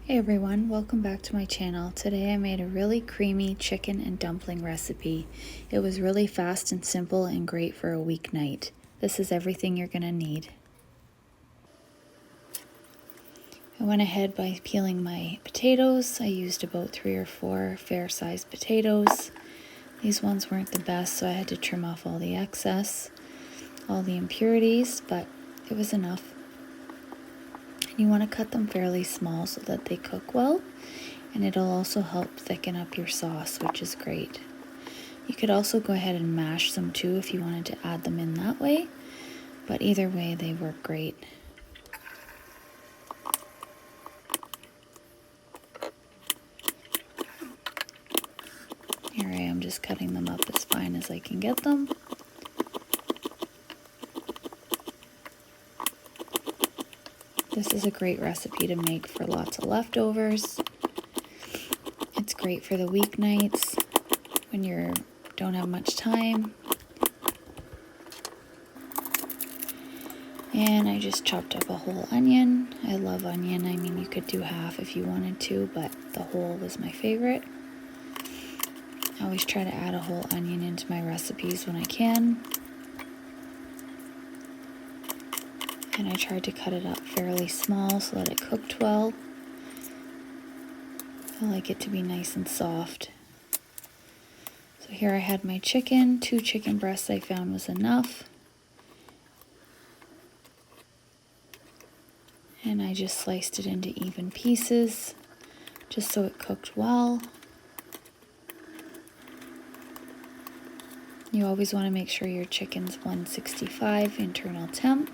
Hey everyone, welcome back to my channel. Today I made a really creamy chicken and dumpling recipe. It was really fast and simple and great for a weeknight. This is everything you're going to need. I went ahead by peeling my potatoes. I used about 3 or 4 fair-sized potatoes. These ones weren't the best, so I had to trim off all the excess, all the impurities, but it was enough. You want to cut them fairly small so that they cook well, and it'll also help thicken up your sauce, which is great. You could also go ahead and mash them too if you wanted to add them in that way, but either way they work great. Here I am just cutting them up as fine as I can get them. This is a great recipe to make for lots of leftovers. It's great for the weeknights when you don't have much time. And I just chopped up a whole onion. I love onion. I mean, you could do half if you wanted to, but the whole was my favorite. I always try to add a whole onion into my recipes when I can. And I tried to cut it up fairly small so that it cooked well. I like it to be nice and soft. So here I had my chicken. 2 chicken breasts I found was enough. And I just sliced it into even pieces, just so it cooked well. You always want to make sure your chicken's 165 internal temp.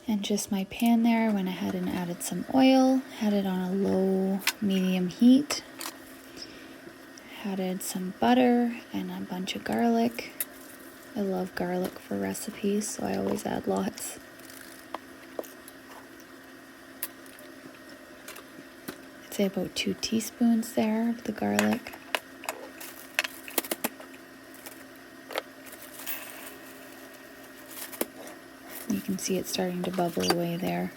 And just my pan there, I went ahead and added some oil, had it on a low medium heat, added some butter and a bunch of garlic. I love garlic for recipes, so I always add lots. I'd say about 2 teaspoons there of the garlic. You can see it starting to bubble away there.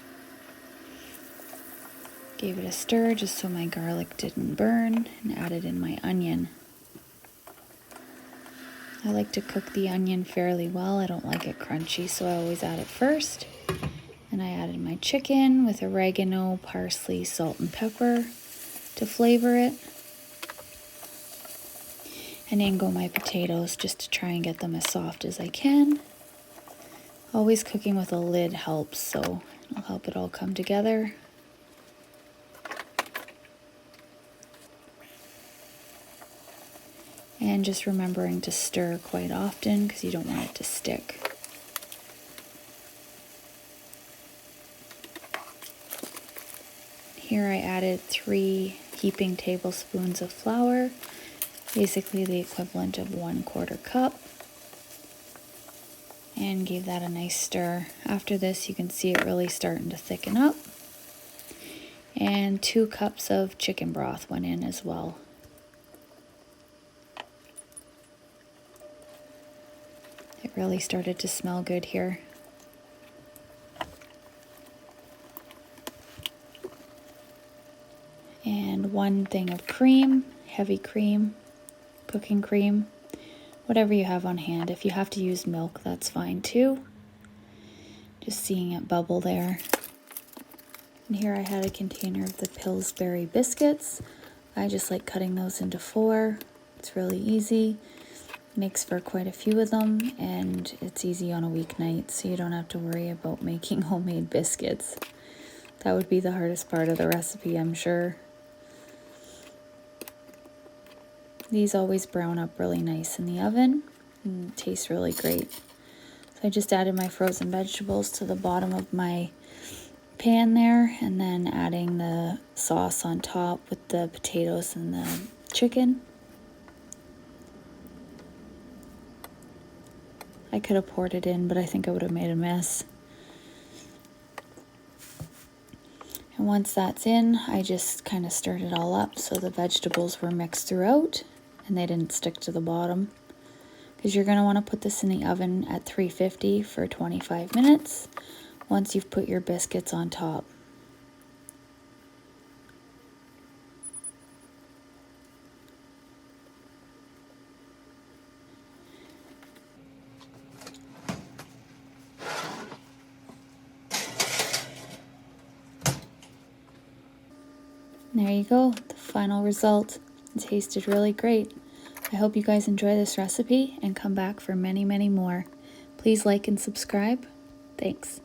Gave it a stir just so my garlic didn't burn, and added in my onion. I like to cook the onion fairly well. I don't like it crunchy, so I always add it first. And I added my chicken with oregano, parsley, salt, and pepper to flavor it. And in go my potatoes just to try and get them as soft as I can. Always cooking with a lid helps, so it'll help it all come together. And just remembering to stir quite often because you don't want it to stick. Here I added 3 heaping tablespoons of flour, basically the equivalent of 1/4 cup. And gave that a nice stir. After this, you can see it really starting to thicken up. And 2 cups of chicken broth went in as well. It really started to smell good here. And 1 thing of cream, heavy cream, cooking cream. Whatever you have on hand. If you have to use milk, that's fine too. Just seeing it bubble there. And here I had a container of the Pillsbury biscuits. I just like cutting those into 4. It's really easy. Makes for quite a few of them, and it's easy on a weeknight, so you don't have to worry about making homemade biscuits. That would be the hardest part of the recipe, I'm sure. These always brown up really nice in the oven and taste really great. So I just added my frozen vegetables to the bottom of my pan there, and then adding the sauce on top with the potatoes and the chicken. I could have poured it in, but I think I would have made a mess. And And once that's in, I just kind of stirred it all up so the vegetables were mixed throughout and they didn't stick to the bottom. Because you're going to want to put this in the oven at 350 for 25 minutes once you've put your biscuits on top. There you go, the final result. It tasted really great. I hope you guys enjoy this recipe and come back for many, many more. Please like and subscribe. Thanks.